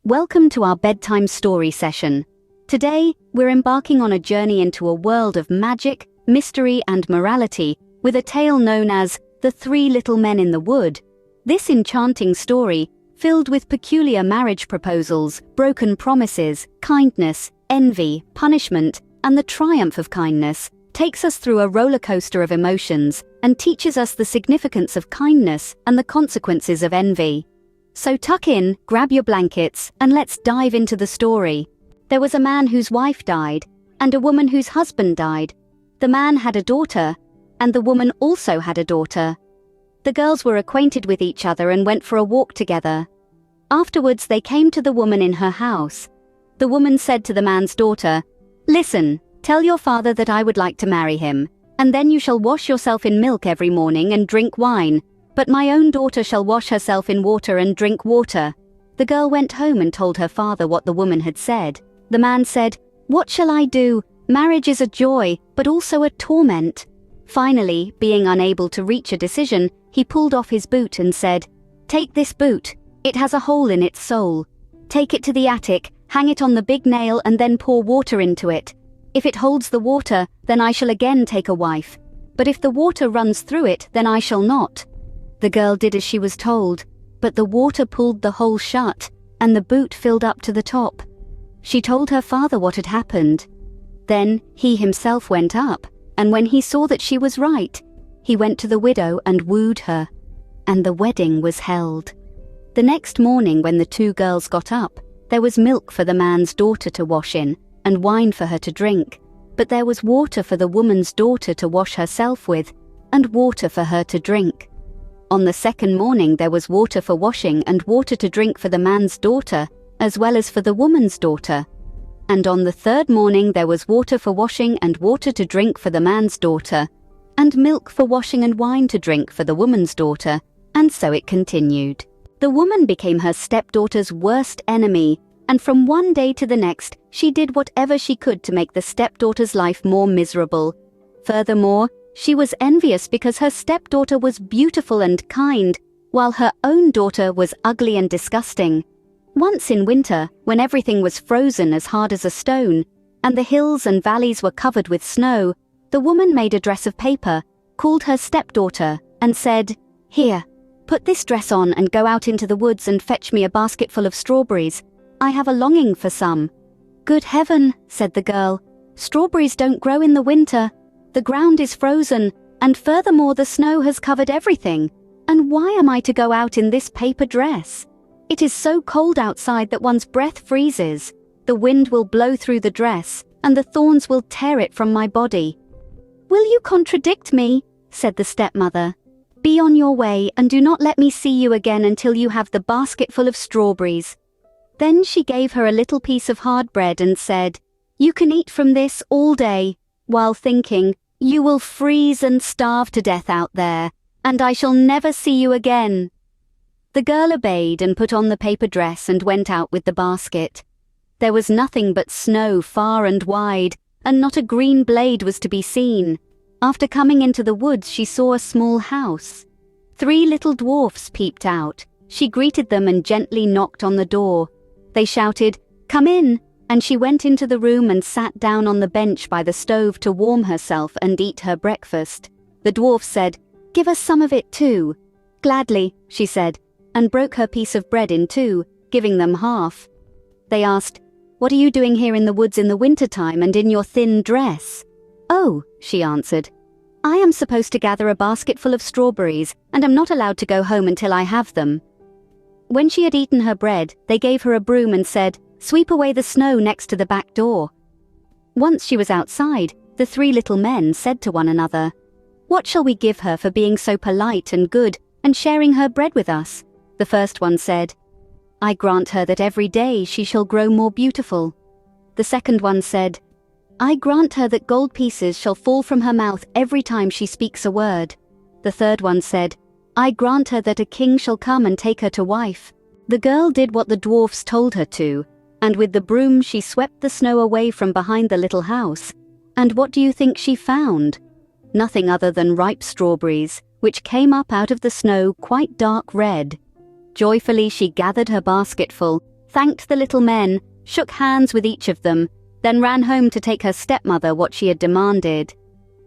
Welcome to our bedtime story session. Today, we're embarking on a journey into a world of magic, mystery, and morality with a tale known as The Three Little Men in the Wood. This enchanting story, filled with peculiar marriage proposals, broken promises, kindness, envy, punishment, and the triumph of kindness, takes us through a roller coaster of emotions and teaches us the significance of kindness and the consequences of envy. So tuck in, grab your blankets, and let's dive into the story. There was a man whose wife died, and a woman whose husband died. The man had a daughter, and the woman also had a daughter. The girls were acquainted with each other and went for a walk together. Afterwards, they came to the woman in her house. The woman said to the man's daughter, "Listen, tell your father that I would like to marry him, and then you shall wash yourself in milk every morning and drink wine. But my own daughter shall wash herself in water and drink water." The girl went home and told her father what the woman had said. The man said, "What shall I do? Marriage is a joy, but also a torment." Finally, being unable to reach a decision, he pulled off his boot and said, "Take this boot. It has a hole in its sole. Take it to the attic, hang it on the big nail, and then pour water into it. If it holds the water, then I shall again take a wife. But if the water runs through it, then I shall not." The girl did as she was told, but the water pulled the hole shut, and the boot filled up to the top. She told her father what had happened. Then he himself went up, and when he saw that she was right, he went to the widow and wooed her, and the wedding was held. The next morning when the two girls got up, there was milk for the man's daughter to wash in, and wine for her to drink, but there was water for the woman's daughter to wash herself with, and water for her to drink. On the second morning there was water for washing and water to drink for the man's daughter, as well as for the woman's daughter. And on the third morning there was water for washing and water to drink for the man's daughter, and milk for washing and wine to drink for the woman's daughter, and so it continued. The woman became her stepdaughter's worst enemy, and from one day to the next, she did whatever she could to make the stepdaughter's life more miserable. Furthermore, she was envious because her stepdaughter was beautiful and kind, while her own daughter was ugly and disgusting. Once in winter, when everything was frozen as hard as a stone, and the hills and valleys were covered with snow, the woman made a dress of paper, called her stepdaughter, and said, "Here, put this dress on and go out into the woods and fetch me a basketful of strawberries. I have a longing for some." "Good heaven," said the girl, "strawberries don't grow in the winter. The ground is frozen, and furthermore the snow has covered everything. And why am I to go out in this paper dress? It is so cold outside that one's breath freezes. The wind will blow through the dress, and the thorns will tear it from my body." "Will you contradict me?" said the stepmother. "Be on your way, and do not let me see you again until you have the basketful of strawberries." Then she gave her a little piece of hard bread and said, "You can eat from this all day," while thinking, "You will freeze and starve to death out there, and I shall never see you again." The girl obeyed and put on the paper dress and went out with the basket. There was nothing but snow far and wide, and not a green blade was to be seen. After coming into the woods, she saw a small house. 3 little dwarfs peeped out. She greeted them and gently knocked on the door. They shouted, "Come in," and she went into the room and sat down on the bench by the stove to warm herself and eat her breakfast. The dwarf said, "Give us some of it too." "Gladly," she said, and broke her piece of bread in two, giving them half. They asked, "What are you doing here in the woods in the winter-time and in your thin dress?" "Oh," she answered, "I am supposed to gather a basketful of strawberries, and am not allowed to go home until I have them." When she had eaten her bread, they gave her a broom and said, "Sweep away the snow next to the back door." Once she was outside, the 3 little men said to one another, "What shall we give her for being so polite and good and sharing her bread with us?" The first one said, "I grant her that every day she shall grow more beautiful." The second one said, "I grant her that gold pieces shall fall from her mouth every time she speaks a word." The third one said, "I grant her that a king shall come and take her to wife." The girl did what the dwarfs told her to, and with the broom she swept the snow away from behind the little house. And what do you think she found? Nothing other than ripe strawberries, which came up out of the snow quite dark red. Joyfully she gathered her basketful, thanked the little men, shook hands with each of them, then ran home to take her stepmother what she had demanded.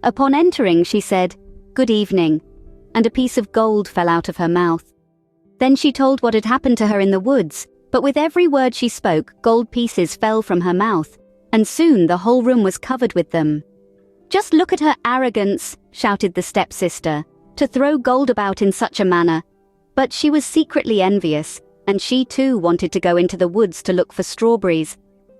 Upon entering, she said, "Good evening," and a piece of gold fell out of her mouth. Then she told what had happened to her in the woods, but with every word she spoke, gold pieces fell from her mouth, and soon the whole room was covered with them. "Just look at her arrogance," shouted the stepsister, "to throw gold about in such a manner." But she was secretly envious, and she too wanted to go into the woods to look for strawberries.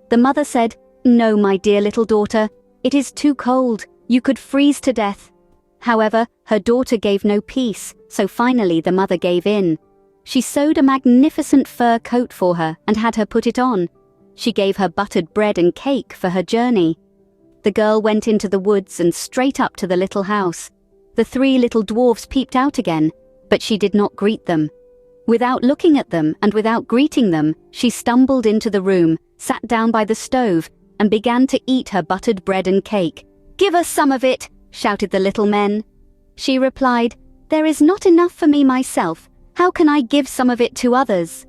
The mother said, "No, my dear little daughter, it is too cold, you could freeze to death." However, her daughter gave no peace, so finally the mother gave in. She sewed a magnificent fur coat for her and had her put it on. She gave her buttered bread and cake for her journey. The girl went into the woods and straight up to the little house. The three little dwarfs peeped out again, but she did not greet them. Without looking at them and without greeting them, she stumbled into the room, sat down by the stove, and began to eat her buttered bread and cake. "Give us some of it," shouted the little men. She replied, "There is not enough for me myself. How can I give some of it to others?"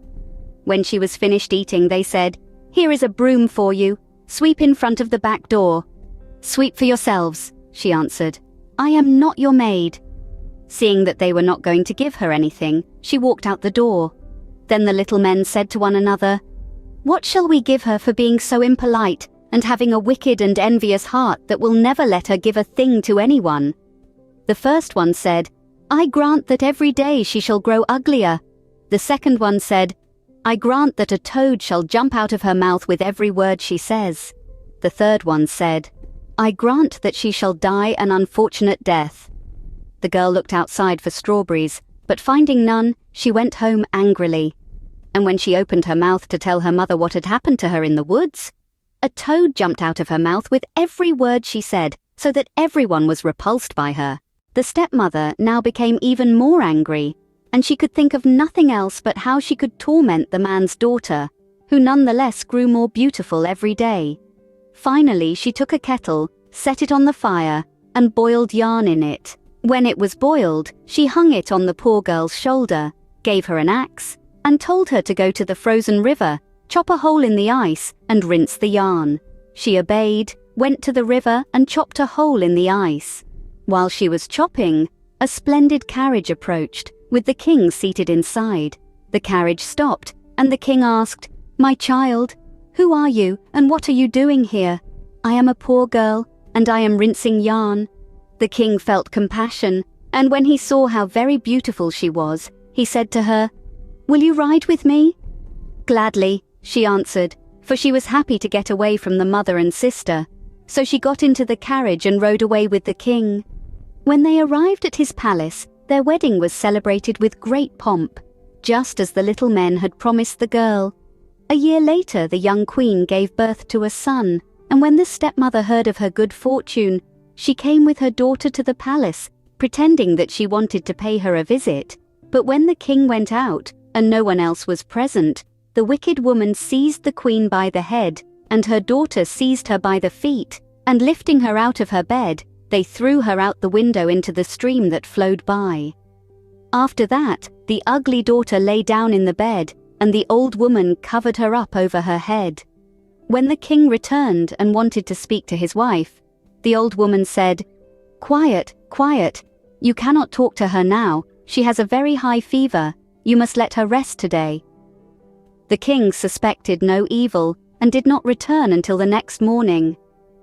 When she was finished eating, they said, "Here is a broom for you. Sweep in front of the back door." "Sweep for yourselves," she answered. "I am not your maid." Seeing that they were not going to give her anything, she walked out the door. Then the little men said to one another, "What shall we give her for being so impolite and having a wicked and envious heart that will never let her give a thing to anyone?" The first one said, "I grant that every day she shall grow uglier." The second one said, "I grant that a toad shall jump out of her mouth with every word she says." The third one said, "I grant that she shall die an unfortunate death." The girl looked outside for strawberries, but finding none, she went home angrily. And when she opened her mouth to tell her mother what had happened to her in the woods, a toad jumped out of her mouth with every word she said, so that everyone was repulsed by her. The stepmother now became even more angry, and she could think of nothing else but how she could torment the man's daughter, who nonetheless grew more beautiful every day. Finally, she took a kettle, set it on the fire, and boiled yarn in it. When it was boiled, she hung it on the poor girl's shoulder, gave her an axe, and told her to go to the frozen river, chop a hole in the ice, and rinse the yarn. She obeyed, went to the river, and chopped a hole in the ice. While she was chopping, a splendid carriage approached, with the king seated inside. The carriage stopped, and the king asked, "My child, who are you, and what are you doing here?" "I am a poor girl, and I am rinsing yarn." The king felt compassion, and when he saw how very beautiful she was, he said to her, "Will you ride with me?" "Gladly," she answered, for she was happy to get away from the mother and sister. So she got into the carriage and rode away with the king. When they arrived at his palace, their wedding was celebrated with great pomp, just as the little men had promised the girl. A year later, the young queen gave birth to a son, and when the stepmother heard of her good fortune, she came with her daughter to the palace, pretending that she wanted to pay her a visit. But when the king went out, and no one else was present, the wicked woman seized the queen by the head, and her daughter seized her by the feet, and lifting her out of her bed, they threw her out the window into the stream that flowed by. After that, the ugly daughter lay down in the bed, and the old woman covered her up over her head. When the king returned and wanted to speak to his wife, the old woman said, "Quiet, quiet. You cannot talk to her now. She has a very high fever. You must let her rest today." The king suspected no evil and did not return until the next morning.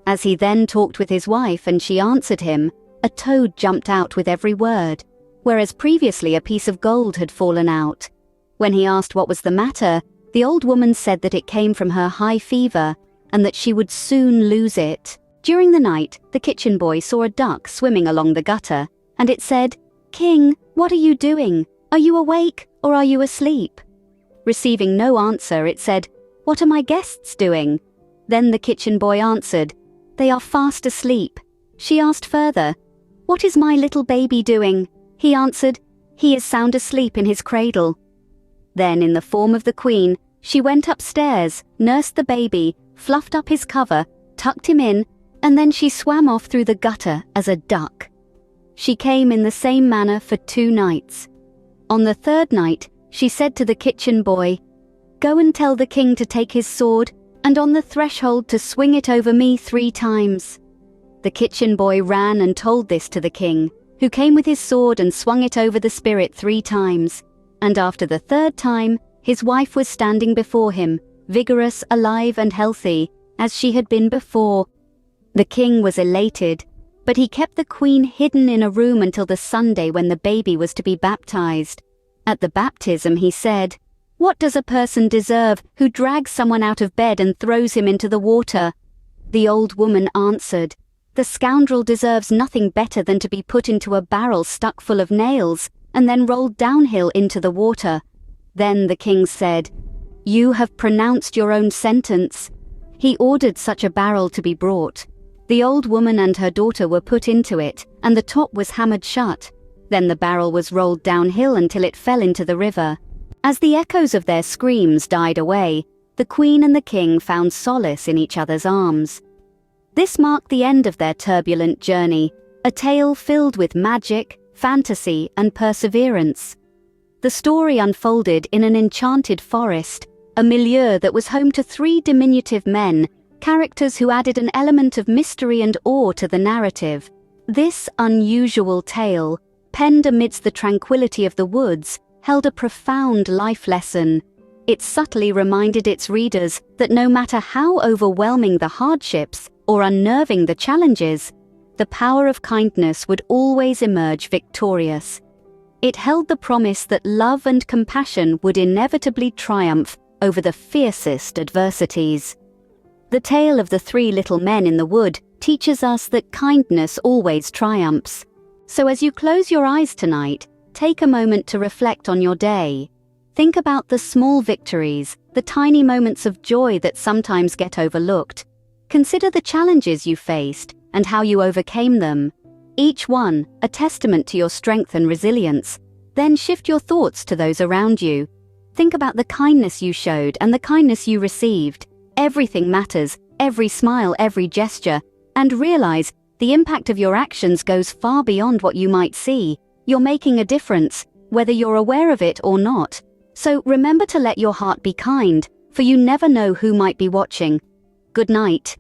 As he then talked with his wife and she answered him, a toad jumped out with every word, whereas previously a piece of gold had fallen out. When he asked what was the matter, the old woman said that it came from her high fever and that she would soon lose it. During the night, the kitchen boy saw a duck swimming along the gutter, and it said, "King, what are you doing? Are you awake or are you asleep?" Receiving no answer, it said, "What are my guests doing?" Then the kitchen boy answered, "They are fast asleep." She asked further, "What is my little baby doing?" He answered, "He is sound asleep in his cradle." Then, in the form of the queen, she went upstairs, nursed the baby, fluffed up his cover, tucked him in, and then she swam off through the gutter as a duck. She came in the same manner for 2 nights. On the 3rd night, she said to the kitchen boy, "Go and tell the king to take his sword, and on the threshold to swing it over me 3 times." The kitchen boy ran and told this to the king, who came with his sword and swung it over the spirit 3 times. And after the 3rd time, his wife was standing before him, vigorous, alive, and healthy, as she had been before. The king was elated, but he kept the queen hidden in a room until the Sunday when the baby was to be baptized. At the baptism, he said, "What does a person deserve who drags someone out of bed and throws him into the water?" The old woman answered, "The scoundrel deserves nothing better than to be put into a barrel stuck full of nails and then rolled downhill into the water." Then the king said, "You have pronounced your own sentence." He ordered such a barrel to be brought. The old woman and her daughter were put into it, and the top was hammered shut. Then the barrel was rolled downhill until it fell into the river. As the echoes of their screams died away, the queen and the king found solace in each other's arms. This marked the end of their turbulent journey, a tale filled with magic, fantasy, and perseverance. The story unfolded in an enchanted forest, a milieu that was home to 3 diminutive men, characters who added an element of mystery and awe to the narrative. This unusual tale, penned amidst the tranquility of the woods, held a profound life lesson. It subtly reminded its readers that no matter how overwhelming the hardships or unnerving the challenges, the power of kindness would always emerge victorious. It held the promise that love and compassion would inevitably triumph over the fiercest adversities. The tale of the 3 little men in the wood teaches us that kindness always triumphs. So as you close your eyes tonight, take a moment to reflect on your day. Think about the small victories, the tiny moments of joy that sometimes get overlooked. Consider the challenges you faced and how you overcame them. Each one a testament to your strength and resilience. Then shift your thoughts to those around you. Think about the kindness you showed and the kindness you received. Everything matters, every smile, every gesture, and realize the impact of your actions goes far beyond what you might see. You're making a difference, whether you're aware of it or not. So remember to let your heart be kind, for you never know who might be watching. Good night.